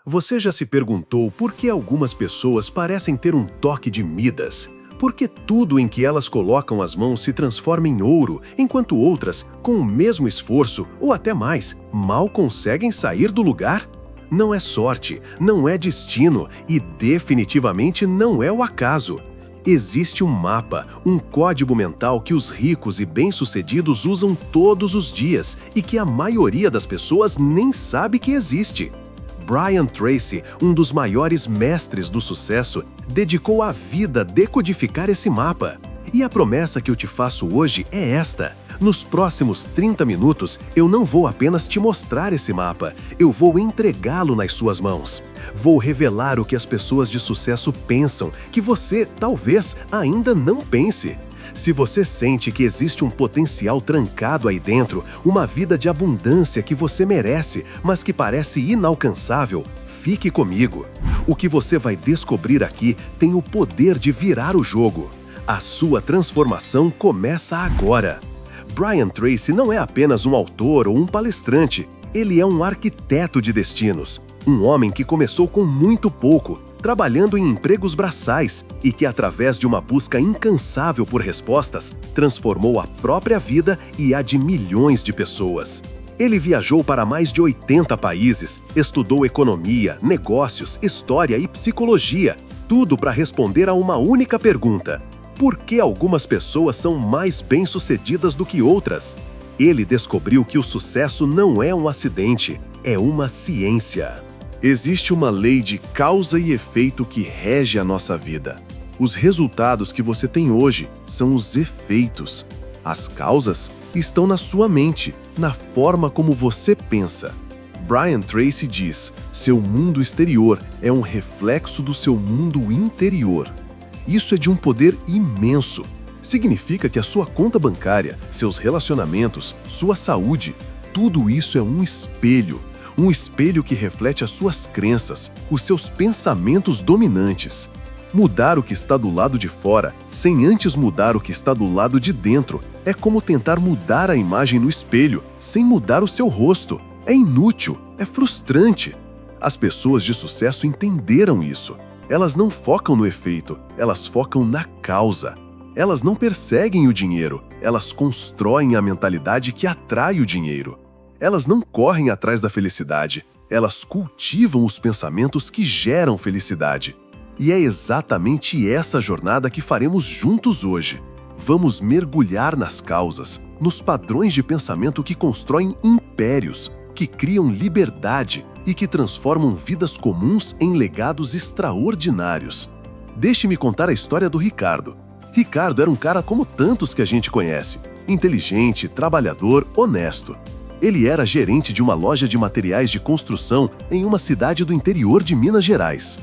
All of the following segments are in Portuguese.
Você já se perguntou por que algumas pessoas parecem ter um toque de Midas? Por que tudo em que elas colocam as mãos se transforma em ouro, enquanto outras, com o mesmo esforço, ou até mais, mal conseguem sair do lugar? Não é sorte, não é destino e definitivamente não é o acaso. Existe um mapa, um código mental que os ricos e bem-sucedidos usam todos os dias e que a maioria das pessoas nem sabe que existe. Brian Tracy, um dos maiores mestres do sucesso, dedicou a vida a decodificar esse mapa. E a promessa que eu te faço hoje é esta: nos próximos 30 minutos, eu não vou apenas te mostrar esse mapa, eu vou entregá-lo nas suas mãos. Vou revelar o que as pessoas de sucesso pensam, que você, talvez, ainda não pense. Se você sente que existe um potencial trancado aí dentro, uma vida de abundância que você merece, mas que parece inalcançável, fique comigo. O que você vai descobrir aqui tem o poder de virar o jogo. A sua transformação começa agora. Brian Tracy não é apenas um autor ou um palestrante, ele é um arquiteto de destinos. Um homem que começou com muito pouco, trabalhando em empregos braçais e que, através de uma busca incansável por respostas, transformou a própria vida e a de milhões de pessoas. Ele viajou para mais de 80 países, estudou economia, negócios, história e psicologia, tudo para responder a uma única pergunta: por que algumas pessoas são mais bem-sucedidas do que outras? Ele descobriu que o sucesso não é um acidente, é uma ciência. Existe uma lei de causa e efeito que rege a nossa vida. Os resultados que você tem hoje são os efeitos. As causas estão na sua mente, na forma como você pensa. Brian Tracy diz: seu mundo exterior é um reflexo do seu mundo interior. Isso é de um poder imenso. Significa que a sua conta bancária, seus relacionamentos, sua saúde, tudo isso é um espelho. Um espelho que reflete as suas crenças, os seus pensamentos dominantes. Mudar o que está do lado de fora, sem antes mudar o que está do lado de dentro, é como tentar mudar a imagem no espelho, sem mudar o seu rosto. É inútil, é frustrante. As pessoas de sucesso entenderam isso. Elas não focam no efeito, elas focam na causa. Elas não perseguem o dinheiro, elas constroem a mentalidade que atrai o dinheiro. Elas não correm atrás da felicidade, elas cultivam os pensamentos que geram felicidade. E é exatamente essa jornada que faremos juntos hoje. Vamos mergulhar nas causas, nos padrões de pensamento que constroem impérios, que criam liberdade e que transformam vidas comuns em legados extraordinários. Deixe-me contar a história do Ricardo. Ricardo era um cara como tantos que a gente conhece, inteligente, trabalhador, honesto. Ele era gerente de uma loja de materiais de construção em uma cidade do interior de Minas Gerais.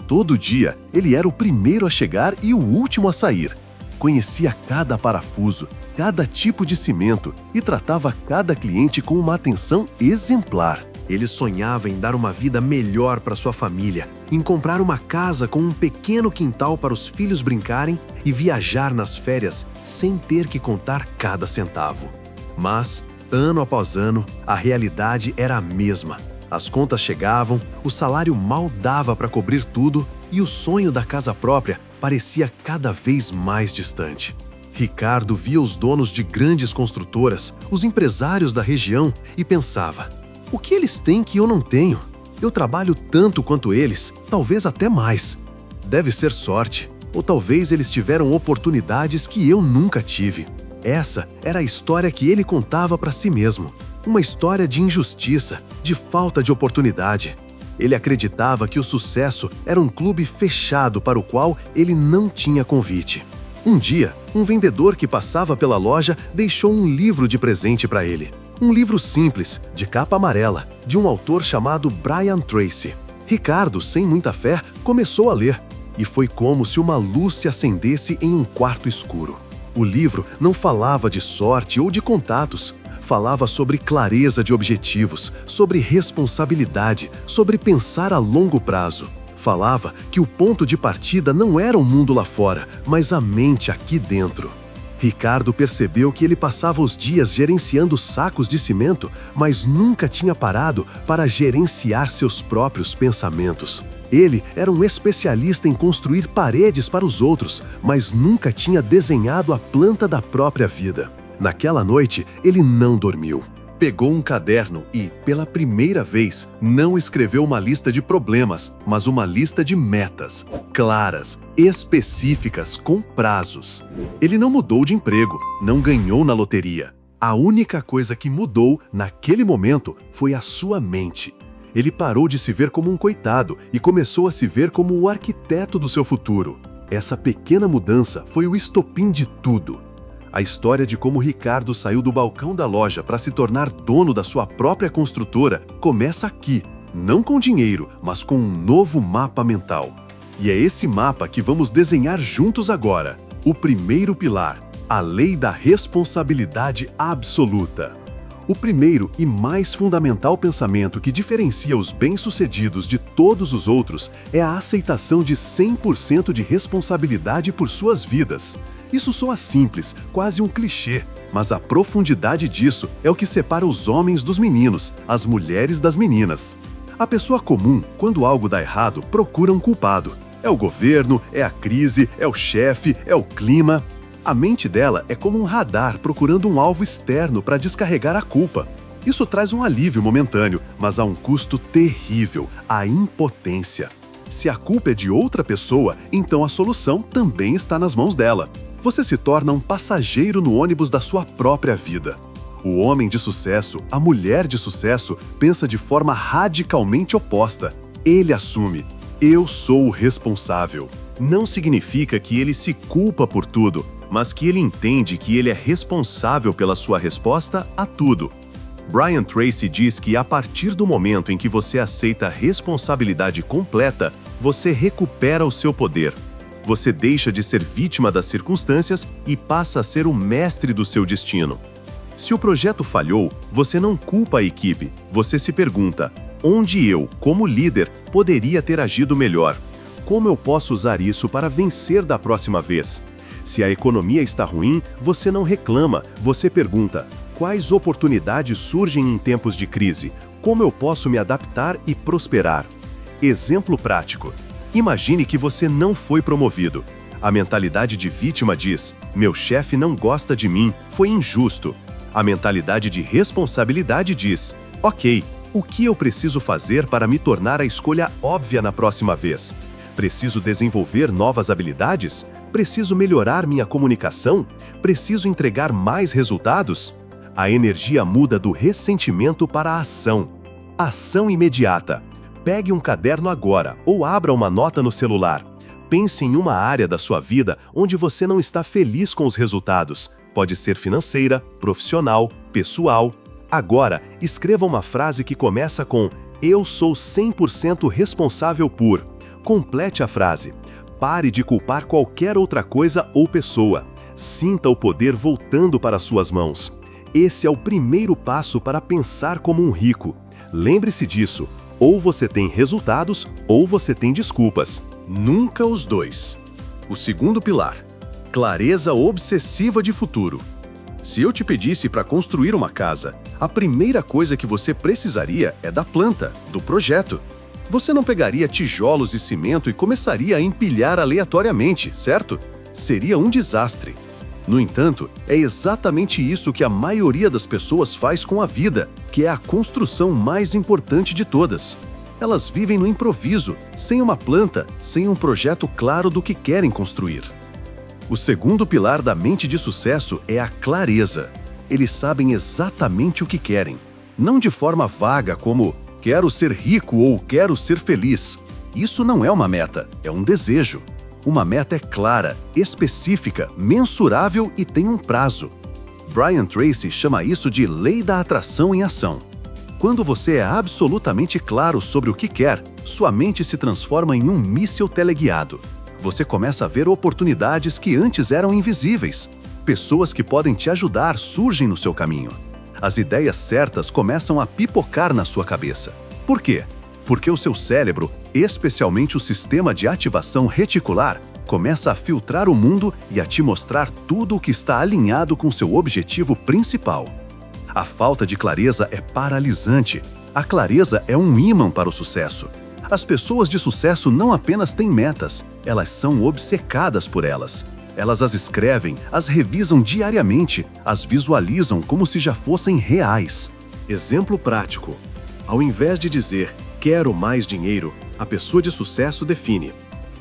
Todo dia, ele era o primeiro a chegar e o último a sair. Conhecia cada parafuso, cada tipo de cimento e tratava cada cliente com uma atenção exemplar. Ele sonhava em dar uma vida melhor para sua família, em comprar uma casa com um pequeno quintal para os filhos brincarem e viajar nas férias sem ter que contar cada centavo. Mas, ano após ano, a realidade era a mesma. As contas chegavam, o salário mal dava para cobrir tudo e o sonho da casa própria parecia cada vez mais distante. Ricardo via os donos de grandes construtoras, os empresários da região e pensava: o que eles têm que eu não tenho? Eu trabalho tanto quanto eles, talvez até mais. Deve ser sorte, ou talvez eles tiveram oportunidades que eu nunca tive. Essa era a história que ele contava para si mesmo. Uma história de injustiça, de falta de oportunidade. Ele acreditava que o sucesso era um clube fechado para o qual ele não tinha convite. Um dia, um vendedor que passava pela loja deixou um livro de presente para ele. Um livro simples, de capa amarela, de um autor chamado Brian Tracy. Ricardo, sem muita fé, começou a ler. E foi como se uma luz se acendesse em um quarto escuro. O livro não falava de sorte ou de contatos. Falava sobre clareza de objetivos, sobre responsabilidade, sobre pensar a longo prazo. Falava que o ponto de partida não era o mundo lá fora, mas a mente aqui dentro. Ricardo percebeu que ele passava os dias gerenciando sacos de cimento, mas nunca tinha parado para gerenciar seus próprios pensamentos. Ele era um especialista em construir paredes para os outros, mas nunca tinha desenhado a planta da própria vida. Naquela noite, ele não dormiu. Pegou um caderno e, pela primeira vez, não escreveu uma lista de problemas, mas uma lista de metas, claras, específicas, com prazos. Ele não mudou de emprego, não ganhou na loteria. A única coisa que mudou naquele momento foi a sua mente. Ele parou de se ver como um coitado e começou a se ver como o arquiteto do seu futuro. Essa pequena mudança foi o estopim de tudo. A história de como Ricardo saiu do balcão da loja para se tornar dono da sua própria construtora começa aqui, não com dinheiro, mas com um novo mapa mental. E é esse mapa que vamos desenhar juntos agora. O primeiro pilar, a lei da responsabilidade absoluta. O primeiro e mais fundamental pensamento que diferencia os bem-sucedidos de todos os outros é a aceitação de 100% de responsabilidade por suas vidas. Isso soa simples, quase um clichê, mas a profundidade disso é o que separa os homens dos meninos, as mulheres das meninas. A pessoa comum, quando algo dá errado, procura um culpado. É o governo, é a crise, é o chefe, é o clima. A mente dela é como um radar procurando um alvo externo para descarregar a culpa. Isso traz um alívio momentâneo, mas há um custo terrível, a impotência. Se a culpa é de outra pessoa, então a solução também está nas mãos dela. Você se torna um passageiro no ônibus da sua própria vida. O homem de sucesso, a mulher de sucesso, pensa de forma radicalmente oposta. Ele assume: eu sou o responsável. Não significa que ele se culpa por tudo, mas que ele entende que ele é responsável pela sua resposta a tudo. Brian Tracy diz que a partir do momento em que você aceita a responsabilidade completa, você recupera o seu poder. Você deixa de ser vítima das circunstâncias e passa a ser o mestre do seu destino. Se o projeto falhou, você não culpa a equipe, você se pergunta: onde eu, como líder, poderia ter agido melhor? Como eu posso usar isso para vencer da próxima vez? Se a economia está ruim, você não reclama, você pergunta: quais oportunidades surgem em tempos de crise? Como eu posso me adaptar e prosperar? Exemplo prático. Imagine que você não foi promovido. A mentalidade de vítima diz: meu chefe não gosta de mim, foi injusto. A mentalidade de responsabilidade diz: ok, o que eu preciso fazer para me tornar a escolha óbvia na próxima vez? Preciso desenvolver novas habilidades? Preciso melhorar minha comunicação? Preciso entregar mais resultados? A energia muda do ressentimento para a ação. Ação imediata. Pegue um caderno agora ou abra uma nota no celular. Pense em uma área da sua vida onde você não está feliz com os resultados. Pode ser financeira, profissional, pessoal. Agora, escreva uma frase que começa com: eu sou 100% responsável por. Complete a frase. Pare de culpar qualquer outra coisa ou pessoa. Sinta o poder voltando para suas mãos. Esse é o primeiro passo para pensar como um rico. Lembre-se disso. Ou você tem resultados, ou você tem desculpas. Nunca os dois. O segundo pilar: clareza obsessiva de futuro. Se eu te pedisse para construir uma casa, a primeira coisa que você precisaria é da planta, do projeto. Você não pegaria tijolos e cimento e começaria a empilhar aleatoriamente, certo? Seria um desastre. No entanto, é exatamente isso que a maioria das pessoas faz com a vida, que é a construção mais importante de todas. Elas vivem no improviso, sem uma planta, sem um projeto claro do que querem construir. O segundo pilar da mente de sucesso é a clareza. Eles sabem exatamente o que querem. Não de forma vaga como quero ser rico ou quero ser feliz. Isso não é uma meta, é um desejo. Uma meta é clara, específica, mensurável e tem um prazo. Brian Tracy chama isso de lei da atração em ação. Quando você é absolutamente claro sobre o que quer, sua mente se transforma em um míssil teleguiado. Você começa a ver oportunidades que antes eram invisíveis. Pessoas que podem te ajudar surgem no seu caminho. As ideias certas começam a pipocar na sua cabeça. Por quê? Porque o seu cérebro, especialmente o sistema de ativação reticular, começa a filtrar o mundo e a te mostrar tudo o que está alinhado com seu objetivo principal. A falta de clareza é paralisante. A clareza é um ímã para o sucesso. As pessoas de sucesso não apenas têm metas, elas são obcecadas por elas. Elas as escrevem, as revisam diariamente, as visualizam como se já fossem reais. Exemplo prático. Ao invés de dizer, quero mais dinheiro, a pessoa de sucesso define: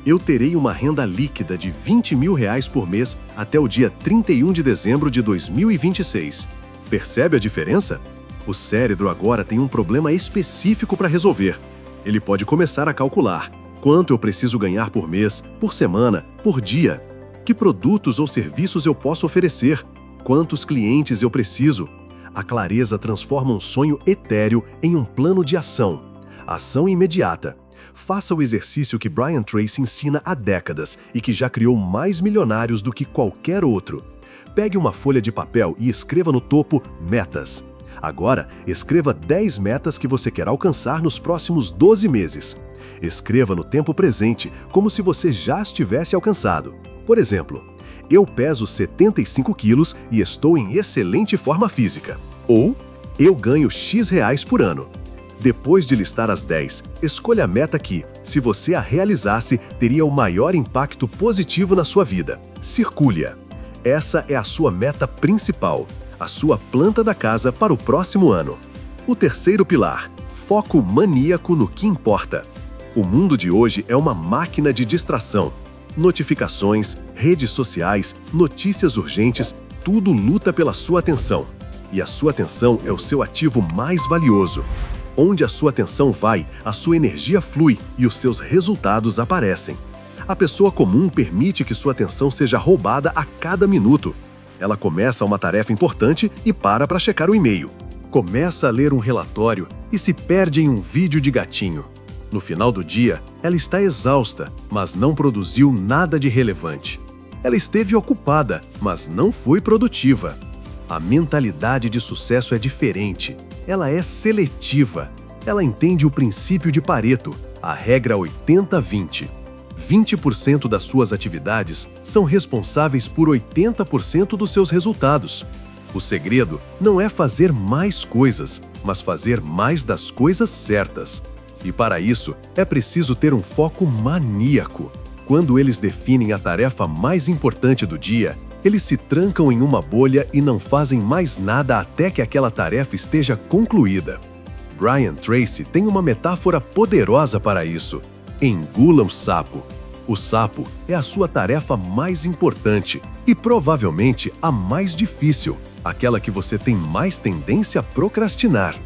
eu terei uma renda líquida de R$20 mil por mês até o dia 31 de dezembro de 2026. Percebe a diferença? O cérebro agora tem um problema específico para resolver. Ele pode começar a calcular quanto eu preciso ganhar por mês, por semana, por dia. Que produtos ou serviços eu posso oferecer? Quantos clientes eu preciso? A clareza transforma um sonho etéreo em um plano de ação. Ação imediata. Faça o exercício que Brian Tracy ensina há décadas e que já criou mais milionários do que qualquer outro. Pegue uma folha de papel e escreva no topo metas. Agora, escreva 10 metas que você quer alcançar nos próximos 12 meses. Escreva no tempo presente, como se você já as tivesse alcançado. Por exemplo, eu peso 75 quilos e estou em excelente forma física. Ou, eu ganho X reais por ano. Depois de listar as 10, escolha a meta que, se você a realizasse, teria o maior impacto positivo na sua vida. Circule-a. Essa é a sua meta principal, a sua planta da casa para o próximo ano. O terceiro pilar, foco maníaco no que importa. O mundo de hoje é uma máquina de distração. Notificações, redes sociais, notícias urgentes, tudo luta pela sua atenção. E a sua atenção é o seu ativo mais valioso. Onde a sua atenção vai, a sua energia flui e os seus resultados aparecem. A pessoa comum permite que sua atenção seja roubada a cada minuto. Ela começa uma tarefa importante e para checar o e-mail. Começa a ler um relatório e se perde em um vídeo de gatinho. No final do dia, ela está exausta, mas não produziu nada de relevante. Ela esteve ocupada, mas não foi produtiva. A mentalidade de sucesso é diferente. Ela é seletiva. Ela entende o princípio de Pareto, a regra 80-20. 20% das suas atividades são responsáveis por 80% dos seus resultados. O segredo não é fazer mais coisas, mas fazer mais das coisas certas. E para isso, é preciso ter um foco maníaco. Quando eles definem a tarefa mais importante do dia, eles se trancam em uma bolha e não fazem mais nada até que aquela tarefa esteja concluída. Brian Tracy tem uma metáfora poderosa para isso. Engula o sapo. O sapo é a sua tarefa mais importante e provavelmente a mais difícil, aquela que você tem mais tendência a procrastinar.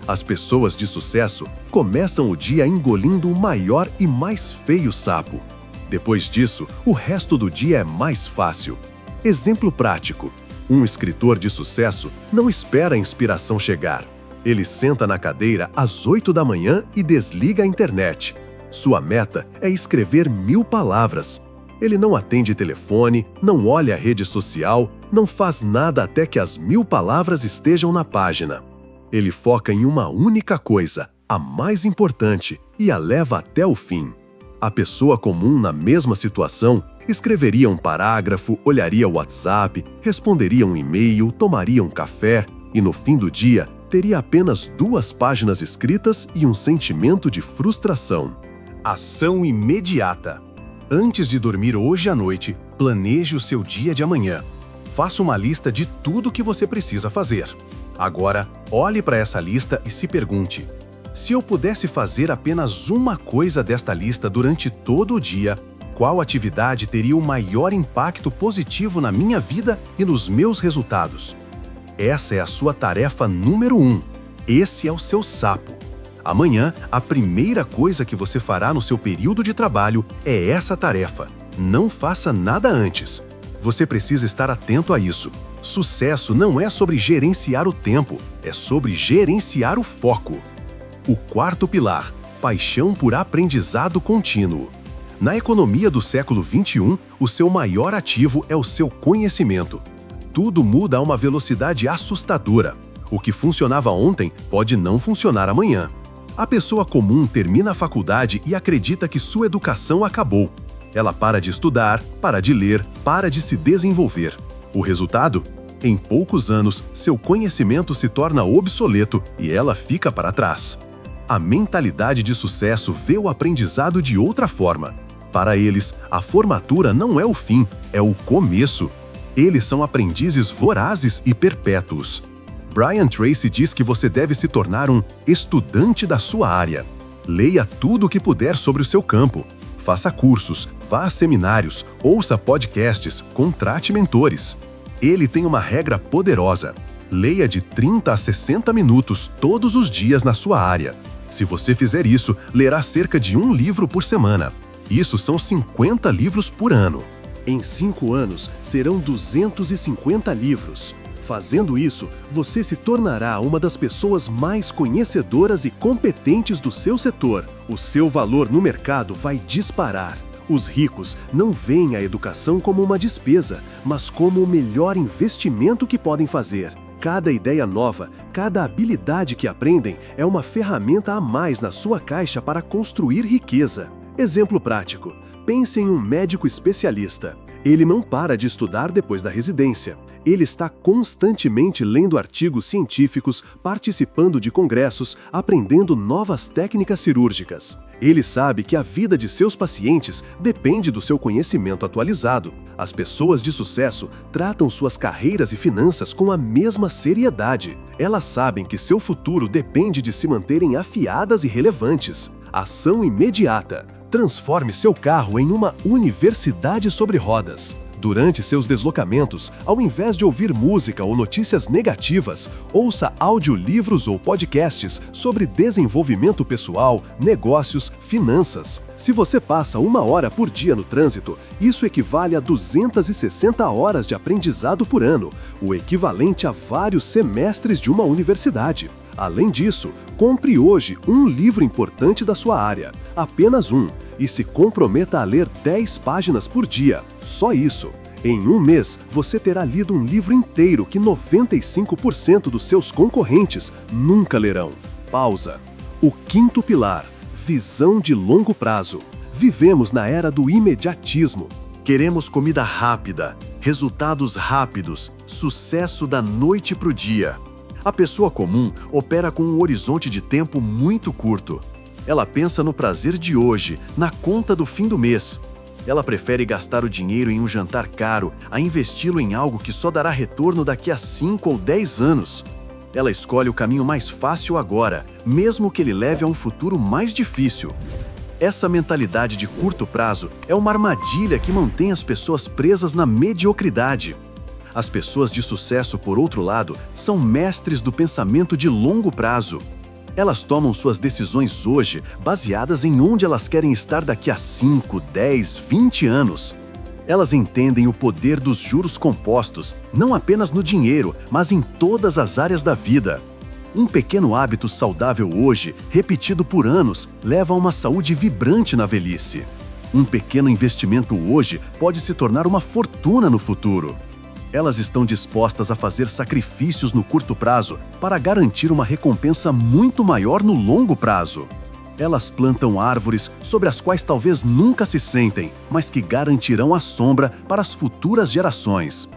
As pessoas de sucesso começam o dia engolindo o maior e mais feio sapo. Depois disso, o resto do dia é mais fácil. Exemplo prático. Um escritor de sucesso não espera a inspiração chegar. Ele senta na cadeira às 8 da manhã e desliga a internet. Sua meta é escrever 1000 palavras. Ele não atende telefone, não olha a rede social, não faz nada até que as 1000 palavras estejam na página. Ele foca em uma única coisa, a mais importante, e a leva até o fim. A pessoa comum na mesma situação escreveria um parágrafo, olharia o WhatsApp, responderia um e-mail, tomaria um café e no fim do dia teria apenas 2 páginas escritas e um sentimento de frustração. Ação imediata. Antes de dormir hoje à noite, planeje o seu dia de amanhã. Faça uma lista de tudo que você precisa fazer. Agora, olhe para essa lista e se pergunte: se eu pudesse fazer apenas uma coisa desta lista durante todo o dia, qual atividade teria o maior impacto positivo na minha vida e nos meus resultados? Essa é a sua tarefa número 1. Esse é o seu sapo. Amanhã, a primeira coisa que você fará no seu período de trabalho é essa tarefa. Não faça nada antes. Você precisa estar atento a isso. Sucesso não é sobre gerenciar o tempo, é sobre gerenciar o foco. O quarto pilar, paixão por aprendizado contínuo. Na economia do século XXI, o seu maior ativo é o seu conhecimento. Tudo muda a uma velocidade assustadora. O que funcionava ontem pode não funcionar amanhã. A pessoa comum termina a faculdade e acredita que sua educação acabou. Ela para de estudar, para de ler, para de se desenvolver. O resultado? Em poucos anos, seu conhecimento se torna obsoleto e ela fica para trás. A mentalidade de sucesso vê o aprendizado de outra forma. Para eles, a formatura não é o fim, é o começo. Eles são aprendizes vorazes e perpétuos. Brian Tracy diz que você deve se tornar um estudante da sua área. Leia tudo o que puder sobre o seu campo. Faça cursos, vá a seminários, ouça podcasts, contrate mentores. Ele tem uma regra poderosa. Leia de 30 a 60 minutos todos os dias na sua área. Se você fizer isso, lerá cerca de um livro por semana. Isso são 50 livros por ano. Em 5 anos, serão 250 livros. Fazendo isso, você se tornará uma das pessoas mais conhecedoras e competentes do seu setor. O seu valor no mercado vai disparar. Os ricos não veem a educação como uma despesa, mas como o melhor investimento que podem fazer. Cada ideia nova, cada habilidade que aprendem é uma ferramenta a mais na sua caixa para construir riqueza. Exemplo prático: pense em um médico especialista. Ele não para de estudar depois da residência. Ele está constantemente lendo artigos científicos, participando de congressos, aprendendo novas técnicas cirúrgicas. Ele sabe que a vida de seus pacientes depende do seu conhecimento atualizado. As pessoas de sucesso tratam suas carreiras e finanças com a mesma seriedade. Elas sabem que seu futuro depende de se manterem afiadas e relevantes. Ação imediata. Transforme seu carro em uma universidade sobre rodas. Durante seus deslocamentos, ao invés de ouvir música ou notícias negativas, ouça audiolivros ou podcasts sobre desenvolvimento pessoal, negócios, finanças. Se você passa 1 hora por dia no trânsito, isso equivale a 260 horas de aprendizado por ano, o equivalente a vários semestres de uma universidade. Além disso, compre hoje um livro importante da sua área, apenas um, e se comprometa a ler 10 páginas por dia. Só isso. Em um mês, você terá lido um livro inteiro que 95% dos seus concorrentes nunca lerão. Pausa. O quinto pilar: visão de longo prazo. Vivemos na era do imediatismo. Queremos comida rápida, resultados rápidos, sucesso da noite para o dia. A pessoa comum opera com um horizonte de tempo muito curto. Ela pensa no prazer de hoje, na conta do fim do mês. Ela prefere gastar o dinheiro em um jantar caro a investi-lo em algo que só dará retorno daqui a 5 ou 10 anos. Ela escolhe o caminho mais fácil agora, mesmo que ele leve a um futuro mais difícil. Essa mentalidade de curto prazo é uma armadilha que mantém as pessoas presas na mediocridade. As pessoas de sucesso, por outro lado, são mestres do pensamento de longo prazo. Elas tomam suas decisões hoje baseadas em onde elas querem estar daqui a 5, 10, 20 anos. Elas entendem o poder dos juros compostos, não apenas no dinheiro, mas em todas as áreas da vida. Um pequeno hábito saudável hoje, repetido por anos, leva a uma saúde vibrante na velhice. Um pequeno investimento hoje pode se tornar uma fortuna no futuro. Elas estão dispostas a fazer sacrifícios no curto prazo para garantir uma recompensa muito maior no longo prazo. Elas plantam árvores sobre as quais talvez nunca se sentem, mas que garantirão a sombra para as futuras gerações.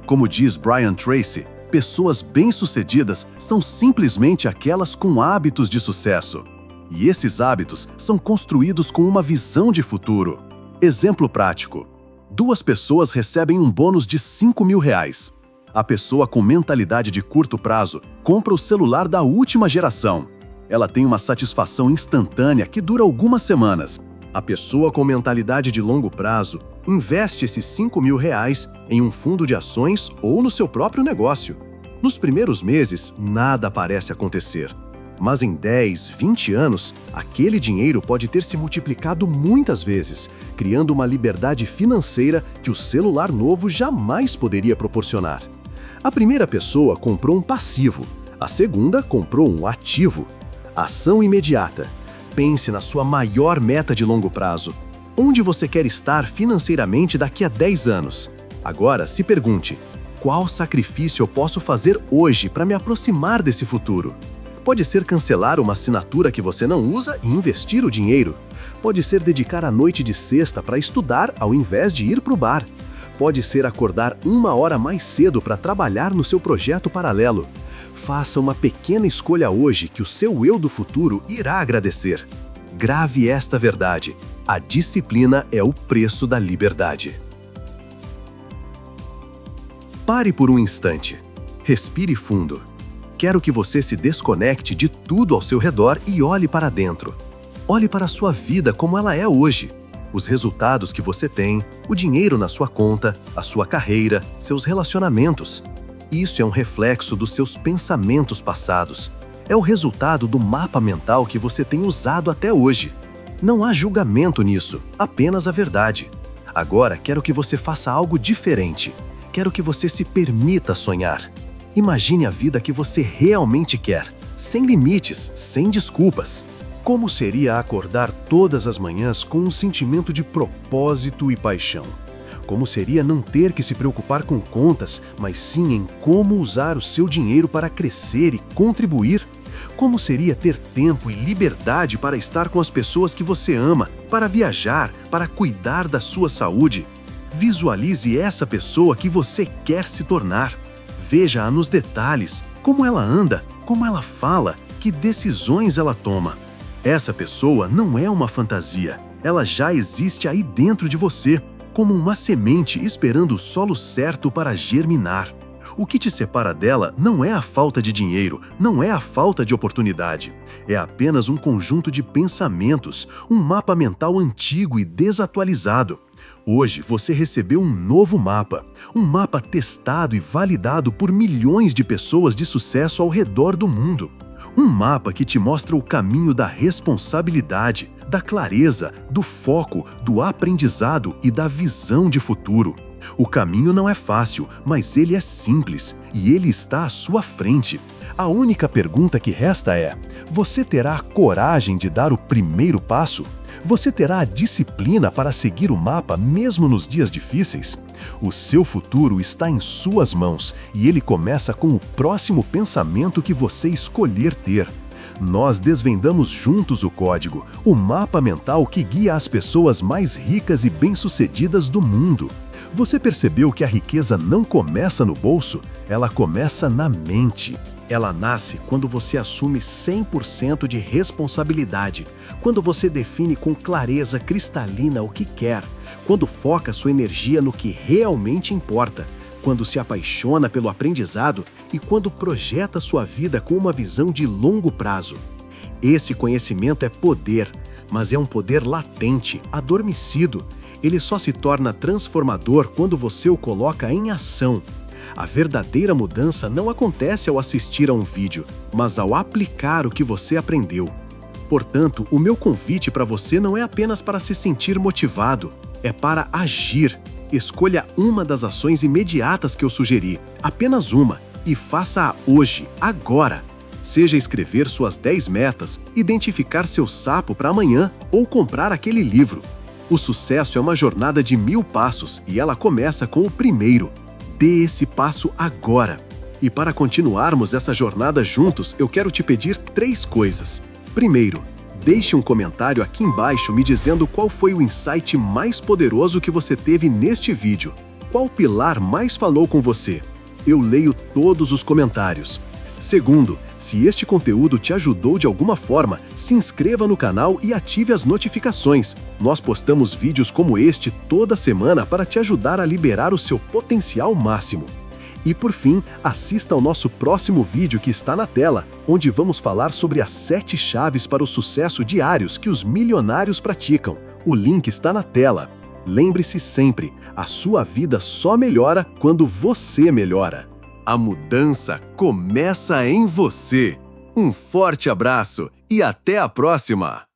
Como diz Brian Tracy, pessoas bem-sucedidas são simplesmente aquelas com hábitos de sucesso. E esses hábitos são construídos com uma visão de futuro. Exemplo prático: 2 pessoas recebem um bônus de R$5.000. A pessoa com mentalidade de curto prazo compra o celular da última geração. Ela tem uma satisfação instantânea que dura algumas semanas. A pessoa com mentalidade de longo prazo investe esses R$5.000 em um fundo de ações ou no seu próprio negócio. Nos primeiros meses, nada parece acontecer. Mas em 10, 20 anos, aquele dinheiro pode ter se multiplicado muitas vezes, criando uma liberdade financeira que o celular novo jamais poderia proporcionar. A primeira pessoa comprou um passivo, a segunda comprou um ativo. Ação imediata. Pense na sua maior meta de longo prazo. Onde você quer estar financeiramente daqui a 10 anos? Agora se pergunte: qual sacrifício eu posso fazer hoje para me aproximar desse futuro? Pode ser cancelar uma assinatura que você não usa e investir o dinheiro. Pode ser dedicar a noite de sexta para estudar ao invés de ir para o bar. Pode ser acordar 1 hora mais cedo para trabalhar no seu projeto paralelo. Faça uma pequena escolha hoje que o seu eu do futuro irá agradecer. Grave esta verdade: a disciplina é o preço da liberdade. Pare por um instante. Respire fundo. Quero que você se desconecte de tudo ao seu redor e olhe para dentro. Olhe para a sua vida como ela é hoje. Os resultados que você tem, o dinheiro na sua conta, a sua carreira, seus relacionamentos. Isso é um reflexo dos seus pensamentos passados. É o resultado do mapa mental que você tem usado até hoje. Não há julgamento nisso, apenas a verdade. Agora quero que você faça algo diferente. Quero que você se permita sonhar. Imagine a vida que você realmente quer, sem limites, sem desculpas. Como seria acordar todas as manhãs com um sentimento de propósito e paixão? Como seria não ter que se preocupar com contas, mas sim em como usar o seu dinheiro para crescer e contribuir? Como seria ter tempo e liberdade para estar com as pessoas que você ama, para viajar, para cuidar da sua saúde? Visualize essa pessoa que você quer se tornar. Veja-a nos detalhes, como ela anda, como ela fala, que decisões ela toma. Essa pessoa não é uma fantasia, ela já existe aí dentro de você, como uma semente esperando o solo certo para germinar. O que te separa dela não é a falta de dinheiro, não é a falta de oportunidade. É apenas um conjunto de pensamentos, um mapa mental antigo e desatualizado. Hoje você recebeu um novo mapa, um mapa testado e validado por milhões de pessoas de sucesso ao redor do mundo. Um mapa que te mostra o caminho da responsabilidade, da clareza, do foco, do aprendizado e da visão de futuro. O caminho não é fácil, mas ele é simples e ele está à sua frente. A única pergunta que resta é: você terá a coragem de dar o primeiro passo? Você terá a disciplina para seguir o mapa mesmo nos dias difíceis? O seu futuro está em suas mãos e ele começa com o próximo pensamento que você escolher ter. Nós desvendamos juntos o código, o mapa mental que guia as pessoas mais ricas e bem-sucedidas do mundo. Você percebeu que a riqueza não começa no bolso? Ela começa na mente. Ela nasce quando você assume 100% de responsabilidade, quando você define com clareza cristalina o que quer, quando foca sua energia no que realmente importa, quando se apaixona pelo aprendizado e quando projeta sua vida com uma visão de longo prazo. Esse conhecimento é poder, mas é um poder latente, adormecido. Ele só se torna transformador quando você o coloca em ação. A verdadeira mudança não acontece ao assistir a um vídeo, mas ao aplicar o que você aprendeu. Portanto, o meu convite para você não é apenas para se sentir motivado, é para agir. Escolha uma das ações imediatas que eu sugeri, apenas uma, e faça-a hoje, agora. Seja escrever suas 10 metas, identificar seu sapo para amanhã ou comprar aquele livro. O sucesso é uma jornada de 1000 passos e ela começa com o primeiro. Dê esse passo agora. E para continuarmos essa jornada juntos, eu quero te pedir 3 coisas. Primeiro, deixe um comentário aqui embaixo me dizendo qual foi o insight mais poderoso que você teve neste vídeo. Qual pilar mais falou com você? Eu leio todos os comentários. Segundo, se este conteúdo te ajudou de alguma forma, se inscreva no canal e ative as notificações. Nós postamos vídeos como este toda semana para te ajudar a liberar o seu potencial máximo. E por fim, assista ao nosso próximo vídeo que está na tela, onde vamos falar sobre as 7 chaves para o sucesso diários que os milionários praticam. O link está na tela. Lembre-se sempre, a sua vida só melhora quando você melhora. A mudança começa em você. Um forte abraço e até a próxima!